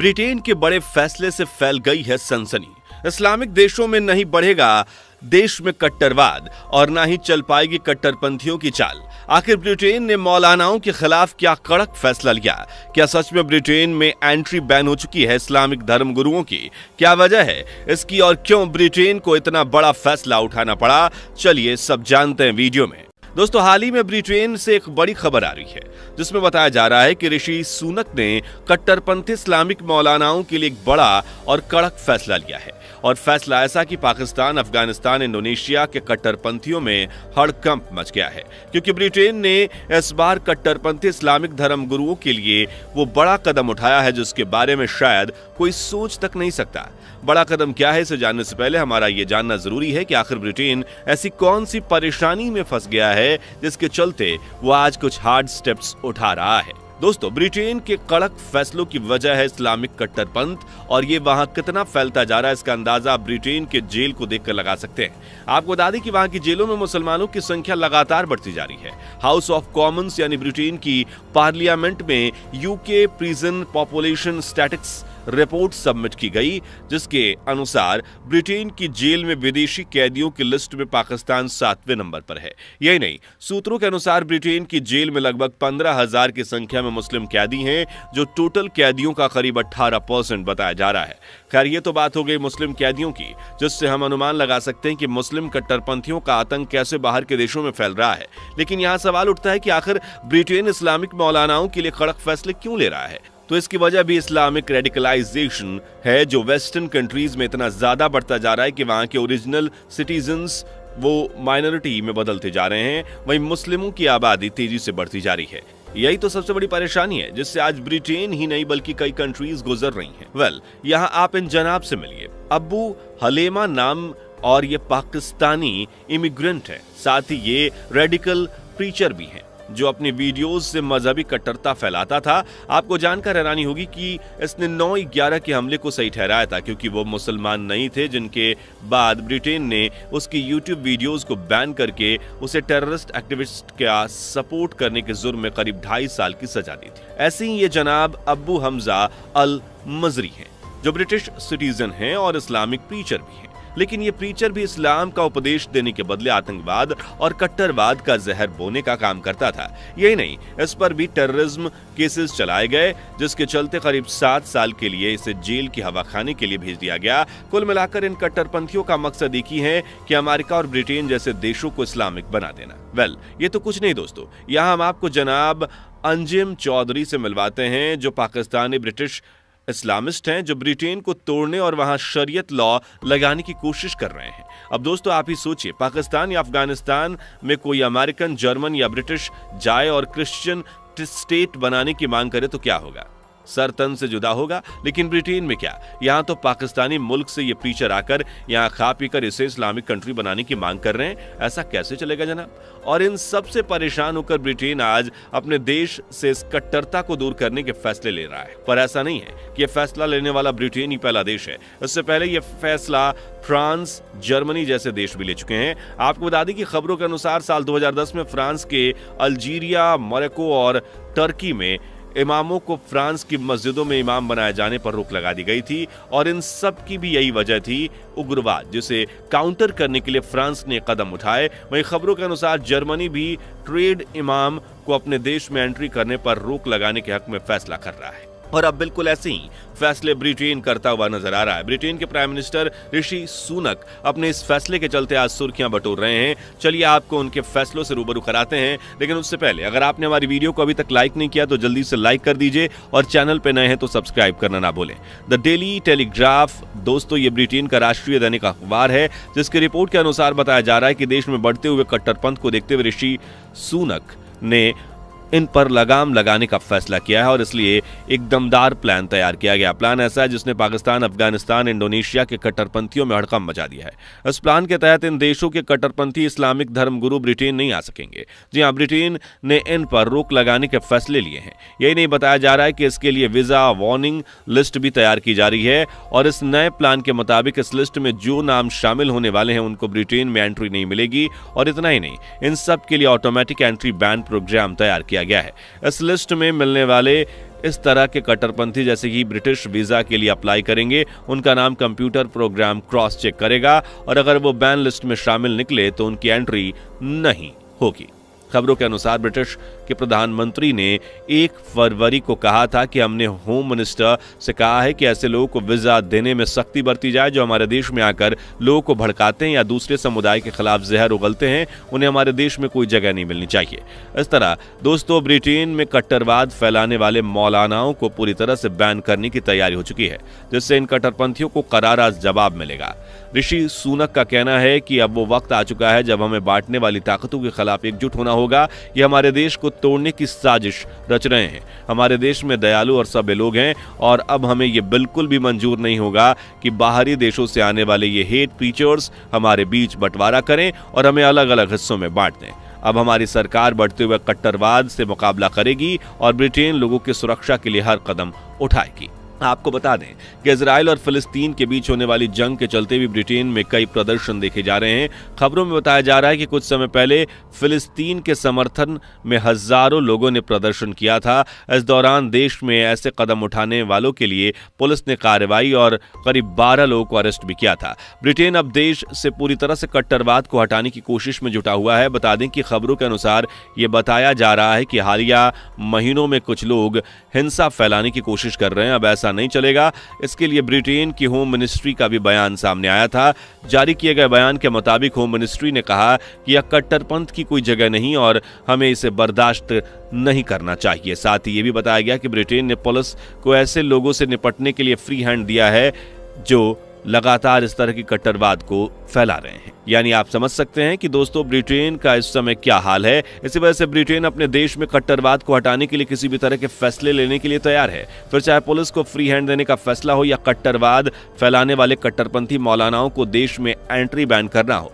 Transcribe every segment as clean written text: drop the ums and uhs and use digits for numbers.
Britain के बड़े फैसले से फैल गई है सनसनी। इस्लामिक देशों में नहीं बढ़ेगा देश में कट्टरवाद और ना ही चल पाएगी कट्टरपंथियों की चाल। आखिर ब्रिटेन ने मौलानाओं के खिलाफ क्या कड़क फैसला लिया? क्या सच में ब्रिटेन में एंट्री बैन हो चुकी है इस्लामिक धर्मगुरुओं की? क्या वजह है इसकी और क्यों ब्रिटेन को इतना बड़ा फैसला उठाना पड़ा? चलिए सब जानते हैं वीडियो में। दोस्तों, हाल ही में ब्रिटेन से एक बड़ी खबर आ रही है जिसमें बताया जा रहा है कि ऋषि सुनक ने कट्टरपंथी इस्लामिक मौलानाओं के लिए एक बड़ा और कड़क फैसला लिया है। और फैसला ऐसा कि पाकिस्तान, अफगानिस्तान, इंडोनेशिया के कट्टरपंथियों में हड़कंप मच गया है, क्योंकि ब्रिटेन ने इस बार कट्टरपंथी इस्लामिक धर्म गुरुओं के लिए वो बड़ा कदम उठाया है जिसके बारे में शायद कोई सोच तक नहीं सकता। बड़ा कदम क्या है, इसे जानने से पहले हमारा ये जानना जरूरी है कि आखिर ब्रिटेन ऐसी कौन सी परेशानी में फंस गया है जिसके चलते वो आज कुछ हार्ड स्टेप्स उठा रहा है। दोस्तों, ब्रिटेन के कड़क फैसलों की वजह है इस्लामिक कट्टरपंथ, और ये वहां कितना फैलता जा रहा है इसका अंदाजा आप ब्रिटेन के जेल को देखकर लगा सकते हैं। आपको बता दें कि वहां की जेलों में मुसलमानों की संख्या लगातार बढ़ती जा रही है। हाउस ऑफ कॉमन्स यानी ब्रिटेन की पार्लियामेंट में UK prison population statistics report submit की गई, जिसके अनुसार ब्रिटेन की जेल में विदेशी कैदियों की लिस्ट में पाकिस्तान 7वें नंबर पर है। यही नहीं, सूत्रों के अनुसार ब्रिटेन की जेल में लगभग 15,000 की संख्या में मुस्लिम कैदी हैं, जो टोटल कैदियों का करीब 18% बताया जा रहा है। खैर, ये तो बात हो गई मुस्लिम कैदियों की, जिससे हम अनुमान लगा सकते हैं कि मुस्लिम कट्टरपंथियों का आतंक कैसे बाहर के देशों में फैल रहा है। लेकिन यहाँ सवाल उठता है कि आखिर ब्रिटेन इस्लामिक मौलानाओं के लिए कड़क फैसले क्यों ले रहा है? तो इसकी वजह भी इस्लामिक रेडिकलाइजेशन है, जो वेस्टर्न कंट्रीज में इतना ज्यादा बढ़ता जा रहा है कि वहां के ओरिजिनल सिटीजन्स वो माइनॉरिटी में बदलते जा रहे हैं, वहीं मुस्लिमों की आबादी तेजी से बढ़ती जा रही है। यही तो सबसे बड़ी परेशानी है जिससे आज ब्रिटेन ही नहीं बल्कि कई कंट्रीज गुजर रही हैं। यहाँ आप इन जनाब से मिलिए। अब्बू हलेमा नाम और ये पाकिस्तानी इमिग्रेंट है, साथ ही ये रेडिकल प्रीचर भी हैं जो अपनी वीडियोस से मजहबी कट्टरता फैलाता था। आपको जानकर हैरानी होगी कि इसने 9/11 के हमले को सही ठहराया था, क्योंकि वो मुसलमान नहीं थे, जिनके बाद ब्रिटेन ने उसकी यूट्यूब वीडियोस को बैन करके उसे टेररिस्ट एक्टिविस्ट का सपोर्ट करने के जुर्म में करीब 2.5 साल की सजा दी थी। ऐसे ही ये जनाब अब्बू हमजा अल मजरी हैं, जो ब्रिटिश सिटीजन हैं और इस्लामिक प्रीचर भी हैं। लेकिन ये प्रीचर भी इस्लाम का उपदेश देने के बदले आतंकवाद और कट्टरवाद का जहर बोने का काम करता था। यही नहीं, इस पर भी टेररिज्म केसेस चलाए गए, जिसके चलते करीब 7 साल के लिए इसे जेल की हवा खाने के लिए भेज दिया गया। कुल मिलाकर इन कट्टरपंथियों का मकसद एक ही है कि अमेरिका और ब्रिटेन जैसे देशों को इस्लामिक बना देना। ये तो कुछ नहीं दोस्तों, यहाँ हम आपको जनाब अंजिम चौधरी से मिलवाते हैं, जो पाकिस्तानी ब्रिटिश इस्लामिस्ट हैं, जो ब्रिटेन को तोड़ने और वहां शरीयत लॉ लगाने की कोशिश कर रहे हैं। अब दोस्तों, आप ही सोचिए, पाकिस्तान या अफगानिस्तान में कोई अमेरिकन, जर्मन या ब्रिटिश जाए और क्रिश्चियन स्टेट बनाने की मांग करे तो क्या होगा? सर तन से जुदा होगा। लेकिन ब्रिटेन में क्या, यहाँ तो पाकिस्तानी मुल्क से ये प्रीचर आकर यहाँ खा पीकर इसे इस्लामिक कंट्री बनाने की मांग कर रहे हैं। ऐसा कैसे चलेगा जनाब? और इन सब से परेशान होकर ब्रिटेन आज अपने देश से इस कट्टरता को दूर करने के फैसले ले रहा है। पर ऐसा नहीं है कि यह फैसला लेने वाला ब्रिटेन ही पहला देश है। इससे पहले यह फैसला फ्रांस, जर्मनी जैसे देश भी ले चुके हैं। आपको बता दें कि खबरों के अनुसार साल 2010 में फ्रांस के अल्जीरिया, मोरक्को और टर्की में इमामों को फ्रांस की मस्जिदों में इमाम बनाए जाने पर रोक लगा दी गई थी, और इन सब की भी यही वजह थी, उग्रवाद, जिसे काउंटर करने के लिए फ्रांस ने कदम उठाए। वहीं खबरों के अनुसार जर्मनी भी ट्रेड इमाम को अपने देश में एंट्री करने पर रोक लगाने के हक में फैसला कर रहा है। और अब बिल्कुल ऐसे ही फैसले ब्रिटेन करता हुआ नजर आ रहा है। ब्रिटेन के प्राइम मिनिस्टर ऋषि सुनक अपने इस फैसले के चलते आज सुर्खियां बटोर रहे हैं। चलिए आपको उनके फैसलों से रूबरू कराते हैं, लेकिन उससे पहले अगर आपने हमारी वीडियो को अभी तक लाइक नहीं किया तो जल्दी से लाइक कर दीजिए, और चैनल पे नए हैं तो सब्सक्राइब करना ना भूलें। द डेली टेलीग्राफ दोस्तों, ये ब्रिटेन का राष्ट्रीय दैनिक अखबार है, जिसकी रिपोर्ट के अनुसार बताया जा रहा है कि देश में बढ़ते हुए कट्टरपंथ को देखते हुए ऋषि सुनक ने इन पर लगाम लगाने का फैसला किया है, और इसलिए एक दमदार प्लान तैयार किया गया। प्लान ऐसा है जिसने पाकिस्तान, अफगानिस्तान, इंडोनेशिया के कट्टरपंथियों में हड़कंप मचा दिया है। इस प्लान के तहत इन देशों के कट्टरपंथी इस्लामिक धर्मगुरु ब्रिटेन नहीं आ सकेंगे। जी हां, ब्रिटेन ने इन पर रोक लगाने के फैसले लिए हैं। यही नहीं, बताया जा रहा है कि इसके लिए वीजा वार्निंग लिस्ट भी तैयार की जा रही है, और इस नए प्लान के मुताबिक इस लिस्ट में जो नाम शामिल होने वाले हैं उनको ब्रिटेन में एंट्री नहीं मिलेगी। और इतना ही नहीं, इन सब के लिए ऑटोमेटिक एंट्री बैन प्रोग्राम तैयार किया किया गया है। इस लिस्ट में मिलने वाले इस तरह के कट्टरपंथी जैसे कि ब्रिटिश वीजा के लिए अप्लाई करेंगे, उनका नाम कंप्यूटर प्रोग्राम क्रॉस चेक करेगा और अगर वो बैन लिस्ट में शामिल निकले तो उनकी एंट्री नहीं होगी। खबरों के अनुसार ब्रिटिश के प्रधानमंत्री ने 1 फरवरी को कहा था कि हमने होम मिनिस्टर से कहा है कि ऐसे लोगों को वीजा देने में सख्ती बरती जाए जो हमारे देश में आकर लोगों को भड़काते हैं या दूसरे समुदाय के खिलाफ जहर उगलते हैं, उन्हें हमारे देश में कोई जगह नहीं मिलनी चाहिए। इस तरह दोस्तों ब्रिटेन में कट्टरवाद फैलाने वाले मौलानाओं को पूरी तरह से बैन करने की तैयारी हो चुकी है, जिससे इन कट्टरपंथियों को करारा जवाब मिलेगा। ऋषि सुनक का कहना है कि अब वो वक्त आ चुका है जब हमें बांटने वाली ताकतों के खिलाफ एकजुट होना होगा। ये हमारे देश को तोड़ने की साजिश रच रहे हैं। हमारे देश में दयालु और सभ्य लोग हैं और अब हमें ये बिल्कुल भी मंजूर नहीं होगा कि बाहरी देशों से आने वाले ये हेट प्रीचर्स हमारे बीच बंटवारा करें और हमें अलग अलग हिस्सों में बांट दें। अब हमारी सरकार बढ़ते हुए कट्टरवाद से मुकाबला करेगी और ब्रिटेन लोगों की सुरक्षा के लिए हर कदम उठाएगी। आपको बता दें कि इजराइल और फिलिस्तीन के बीच होने वाली जंग के चलते भी ब्रिटेन में कई प्रदर्शन देखे जा रहे हैं। खबरों में बताया जा रहा है कि कुछ समय पहले फिलिस्तीन के समर्थन में हजारों लोगों ने प्रदर्शन किया था। इस दौरान देश में ऐसे कदम उठाने वालों के लिए पुलिस ने कार्रवाई और करीब 12 लोगों को अरेस्ट भी किया था। ब्रिटेन अब देश से पूरी तरह से कट्टरवाद को हटाने की कोशिश में जुटा हुआ है। बता दें कि खबरों के अनुसार ये बताया जा रहा है कि हालिया महीनों में कुछ लोग हिंसा फैलाने की कोशिश कर रहे हैं। अब ऐसा नहीं चलेगा। इसके लिए ब्रिटेन की होम मिनिस्ट्री का भी बयान सामने आया था। जारी किए गए बयान के मुताबिक होम मिनिस्ट्री ने कहा कि यह कट्टरपंथ की कोई जगह नहीं और हमें इसे बर्दाश्त नहीं करना चाहिए। साथ ही ये भी बताया गया कि ब्रिटेन ने पुलिस को ऐसे लोगों से निपटने के लिए फ्री हैंड दिया है जो लगातार इस तरह की कट्टरवाद को फैला रहे हैं। यानी आप समझ सकते हैं कि दोस्तों ब्रिटेन का इस समय क्या हाल है। इसी वजह से ब्रिटेन अपने देश में कट्टरवाद को हटाने के लिए किसी भी तरह के फैसले लेने के लिए तैयार है, फिर चाहे पुलिस को फ्री हैंड देने का फैसला हो या कट्टरवाद फैलाने वाले कट्टरपंथी मौलानाओं को देश में एंट्री बैन करना हो।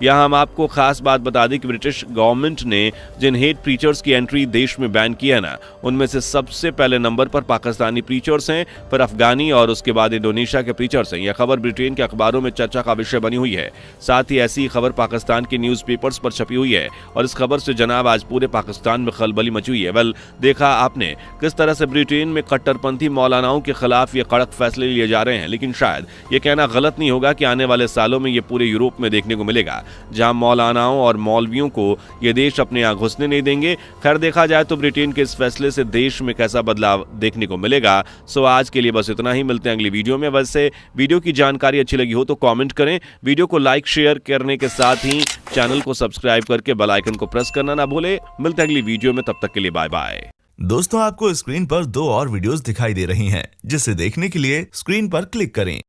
यहाँ हम आपको खास बात बता दें कि ब्रिटिश गवर्नमेंट ने जिन हेट प्रीचर्स की एंट्री देश में बैन की है ना, उनमें से सबसे पहले नंबर पर पाकिस्तानी प्रीचर्स हैं, फिर अफगानी और उसके बाद इंडोनेशिया के प्रीचर्स हैं। यह खबर ब्रिटेन के अखबारों में चर्चा का विषय बनी हुई है। साथ ही ऐसी खबर पाकिस्तान के न्यूज़पेपर्स पर छपी हुई है और इस खबर से जनाब आज पूरे पाकिस्तान में खलबली मची हुई है। देखा आपने किस तरह से ब्रिटेन में कट्टरपंथी मौलानाओं के खिलाफ ये कड़क फैसले लिए जा रहे हैं, लेकिन शायद ये कहना गलत नहीं होगा कि आने वाले सालों में ये पूरे यूरोप में देखने को मिलेगा, जहां मौलानाओं और मौलवियों को ये देश अपने यहाँ घुसने नहीं देंगे। खैर देखा जाए तो ब्रिटेन के इस फैसले से देश में कैसा बदलाव देखने को मिलेगा। सो आज के लिए बस इतना ही, मिलते हैं अगली वीडियो में। वैसे वीडियो की जानकारी अच्छी लगी हो तो कमेंट करें, वीडियो को लाइक शेयर करने के साथ ही चैनल को सब्सक्राइब करके बेल आइकन को प्रेस करना ना भूले। मिलते हैं अगली वीडियो में, तब तक के लिए बाय बाय। दोस्तों आपको स्क्रीन पर 2 और वीडियोस दिखाई दे रही हैं, जिसे देखने के लिए स्क्रीन पर क्लिक करें।